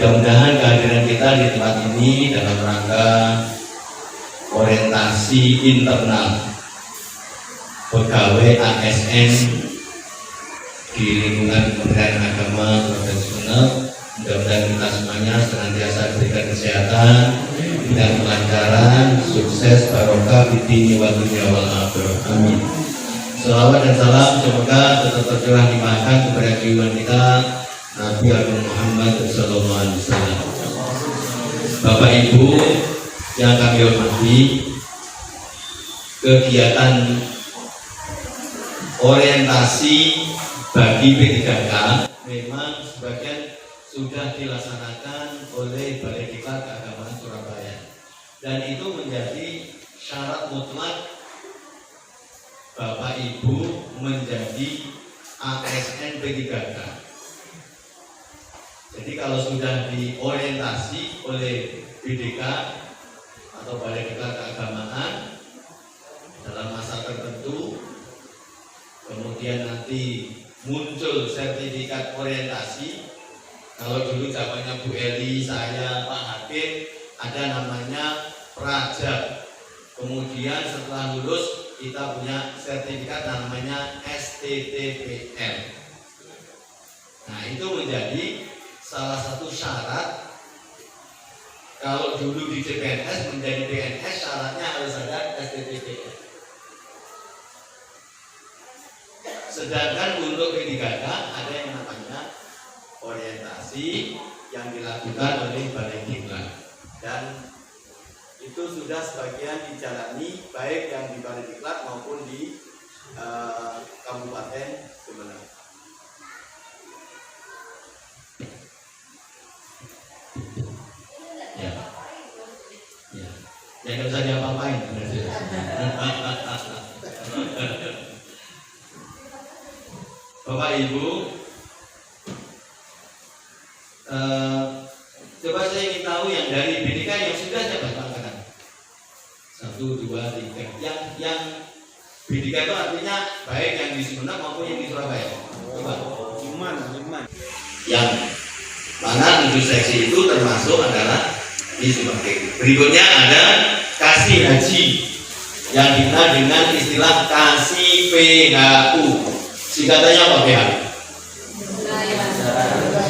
Mudah-mudahan kehadiran kita di tempat ini dalam rangka orientasi internal pegawai ASN di lingkungan Kementerian Agama Provinsi Sumeneb. Mudah-mudahan kita semuanya senantiasa diberikan kesehatan dan kelancaran, sukses, barokah, bidini wa dunya wal akhirah. Amin. Selawat dan salam semoga tetap tercurah limpahkan kepada junjungan kita Nabi Agung Muhammad Sallallahu Alaihi Wasallam. Bapak Ibu yang kami hormati, kegiatan orientasi bagi P3K memang sebagian sudah dilaksanakan oleh Balai Diklat Keagamaan Surabaya, dan itu menjadi syarat mutlak Bapak Ibu menjadi ASN P3K. Jadi kalau sudah diorientasi oleh BDK atau Balai Diklat Keagamaan dalam masa tertentu, kemudian nanti muncul sertifikat orientasi. Kalau dulu zamannya Bu Eli, saya, Pak Hakim, ada namanya Praja. Kemudian setelah lulus kita punya sertifikat namanya STTPL. Nah, itu menjadi salah satu syarat. Kalau dulu di CPNS menjadi PNS syaratnya harus ada STTPL. Sedangkan untuk P3K ada yang namanya orientasi yang dilakukan oleh Balai Diklat, dan itu sudah sebagian dijalani baik yang di Balai Diklat maupun di Kabupaten Sumeneb. Ya, nggak usah diapa-apain. Bapak Ibu, coba saya ingin tahu yang dari BDK yang sudah dapat angkatan 1, 2, 3. Yang BDK itu artinya baik yang di Sumeneb maupun yang di Surabaya. Coba. Cuman. Yang mana 7 seksi itu termasuk adalah di Sumeneb. Berikutnya ada kasih haji yang dikenal dengan istilah kasih PHU. Singkatannya apa PHU?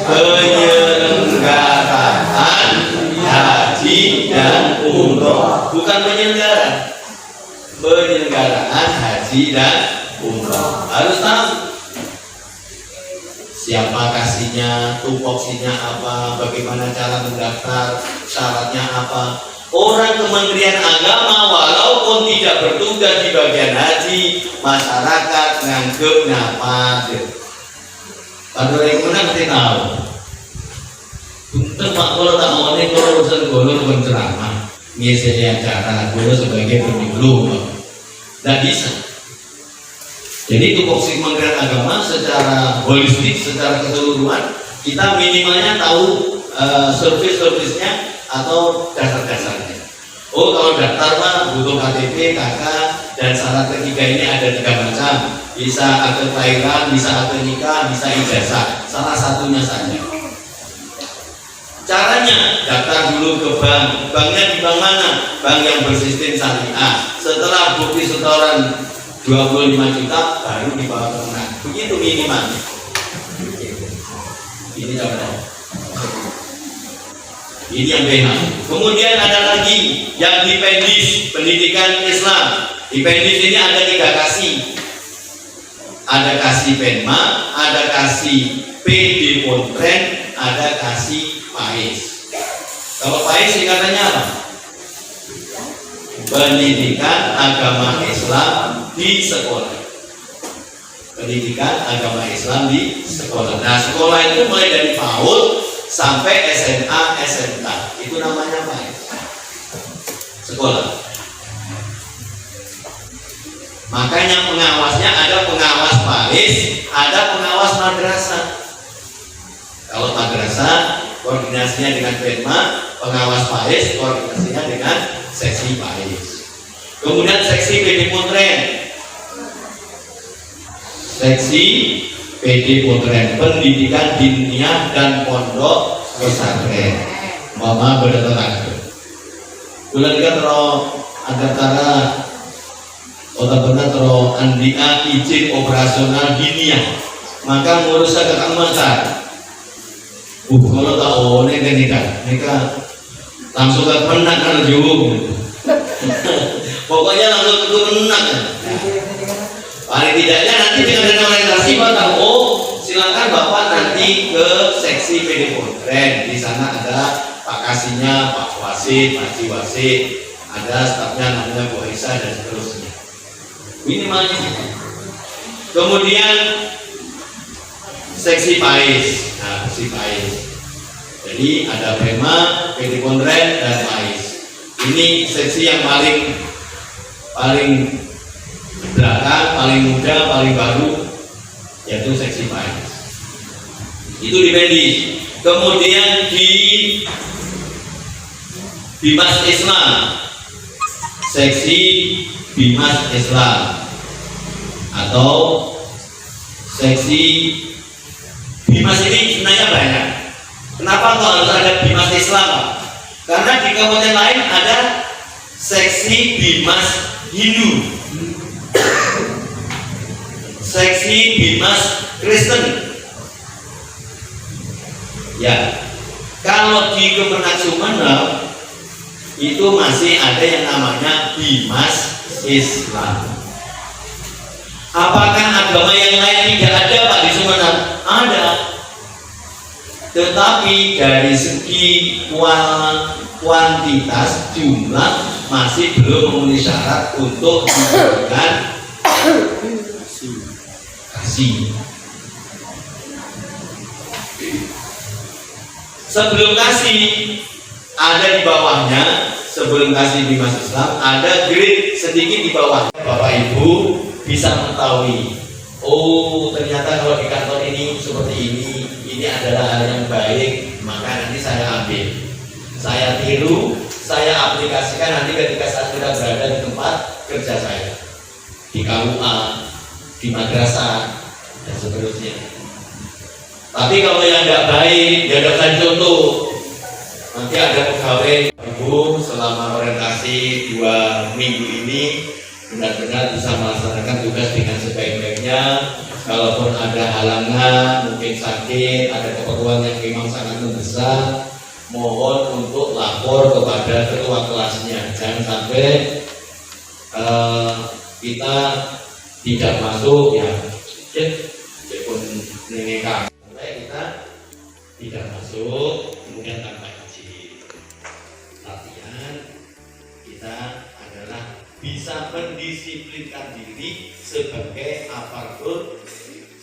Penyelenggaraan haji dan umroh, bukan penyelenggara. Penyelenggaraan haji dan umroh harus tahu siapa kasihnya, tupoksinya apa, bagaimana cara mendaftar, syaratnya apa. Orang Kementerian Agama walaupun tidak bertugas di bagian haji, masyarakat nganggep ngapa deh. Pada orang kemudian mesti tahu. Untuk Pak kalau tak mau nih kalau urusan golor penceramah, ngisi acara golor sebagai penyuluh, tidak bisa. Jadi tupoksi Kementerian Agama secara holistik, secara keseluruhan, kita minimalnya tahu service-servicenya atau dasar-dasarnya. Oh, kalau daftar mah butuh KTP, KK, dan syarat ketiga ini ada 3 macam. Bisa akte kelahiran, bisa akte nikah, bisa ijazah. Salah satunya saja. Caranya daftar dulu ke bank. Banknya di bank mana? Bank yang bersistem syariah. Setelah bukti setoran 25 juta baru dibawa ke bank. Begitu minimalnya. Ini contoh. Ini yang PH. Kemudian ada lagi yang di Pendis, pendidikan Islam. Di Pendis ini ada 3 kasih. Ada kasih Penma, ada kasih PD Pontren, ada kasih PAIS. Kalau PAIS singkatannya apa? Pendidikan Agama Islam di sekolah. Pendidikan Agama Islam di sekolah. Nah, sekolah itu mulai dari PAUD sampai SMA, SMK. Itu namanya PAIS. Sekolah. Makanya pengawasnya ada pengawas PAIS, ada pengawas madrasah. Kalau madrasah koordinasinya dengan Penma, pengawas PAIS koordinasinya dengan seksi PAIS. Kemudian seksi PD Pontren. Seksi PD Pontren, pendidikan diniyah dan pondok pesantren. Mama bertetangga. Bulan kan roh antara otak-otak roh andia izin operasional dunia. Maka ngurus ke Kang Masar. Kalau tahu nikah langsung ke penak kan juga. Pokoknya langsung ke penak. Paling tidaknya nanti dengan ada orientasi Pak tahu, oh silakan Bapak nanti ke seksi PD Pontren. Di sana ada Pak Kasihnya, Pak Wasit, Pak Wasit, ada stafnya namanya Bu Aisyah dan seterusnya. Minimalnya. Kemudian seksi PAIS. Nah, seksi PAIS. Jadi ada PEMA, PD Pontren dan PAIS. Ini seksi yang paling belakang, paling muda, paling baru, yaitu seksi PAIS. Itu di Medis. Kemudian di Bimas Islam, seksi Bimas Islam atau seksi Bimas ini sebenarnya banyak. Kenapa kok harus ada Bimas Islam? Karena di kabupaten lain ada seksi Bimas Hindu, seksi Bimas Kristen. Ya, kalau di Kemenak Sumeneb itu masih ada yang namanya Bimas Islam. Apakah agama yang lain tidak ada Pak di Sumeneb? Ada. Tetapi dari segi kuantitas jumlah masih belum memenuhi syarat untuk diberikan kasih. Sebelum kasih ada di bawahnya, sebelum kasih Bimas Islam ada grade sedikit di bawah. Bapak Ibu bisa mengetahui, oh ternyata kalau di kantor ini seperti ini adalah hal yang baik, maka nanti saya ambil, saya tiru, saya aplikasikan nanti ketika saat kita berada di tempat kerja saya, di KUA, di madrasah dan seterusnya. Tapi kalau yang tidak baik, ya tidak bisa contoh. Nanti ada pegawai Ibu selama orientasi 2 minggu ini benar-benar bisa melaksanakan tugas dengan sebaik-baiknya. Kalaupun ada halangan, mungkin sakit, ada keperluan yang memang sangat mendesak, mohon untuk lapor kepada ketua kelasnya. Jangan sampai kita tidak masuk ya, pun nengekang. Kita tidak masuk, kemudian tanpa izin. Latihan kita adalah bisa mendisiplinkan diri sebagai aparatur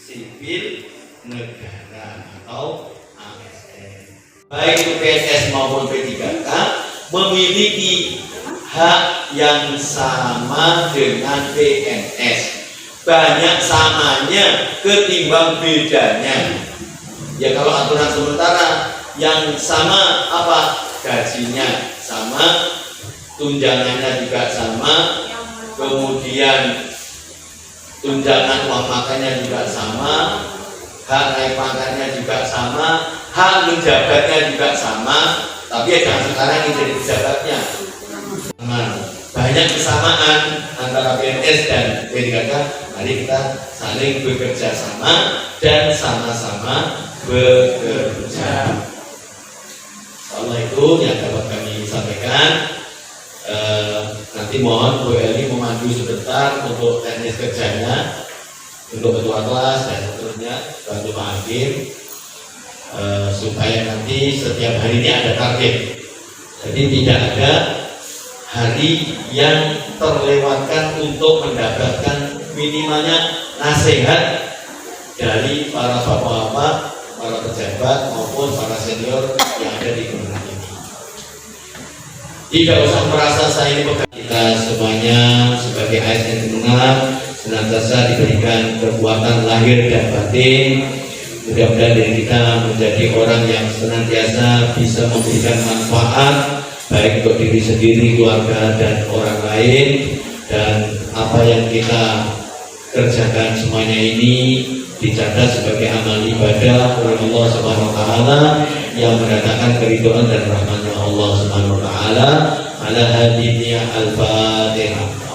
sipil negara atau ASN. Baik itu PNS maupun P3K memiliki hak yang sama dengan PNS. Banyak samanya ketimbang bedanya. Ya kalau aturan sementara yang sama apa? Gajinya sama, tunjangannya juga sama, kemudian tunjangan uang makannya juga sama, hak naik pangkatnya juga sama, hak menjabatnya juga sama. Tapi ya jangan sekarang ini jadi pejabatnya. Banyak kesamaan antara PNS dan P3K. Mari kita saling bekerja sama dan sama-sama bekerja. Allah itu yang dapat kami sampaikan. Nanti mohon Bu Eli memandu sebentar untuk teknis kerjanya, untuk ketua kelas dan seterusnya, bantu Pak Hakim supaya nanti setiap hari ini ada target. Jadi tidak ada hari yang terlewatkan untuk mendapatkan minimalnya nasihat dari para bapak-bapak, para pejabat maupun para senior yang ada di kementerian ini. Tidak usah merasa saya ini pegang. Kita semuanya sebagai ASN Kemenang senantiasa diberikan kekuatan lahir dan batin. Mudah-mudahan diri kita menjadi orang yang senantiasa bisa memberikan manfaat baik untuk diri sendiri, keluarga dan orang lain, dan apa yang kita kerjakan semuanya ini dicatat sebagai amal ibadah oleh Allah Subhanahu wa taala yang mendatangkan keridhaan dan rahmatnya Allah Subhanahu wa taala. Ala hadiniya al-Fatihah.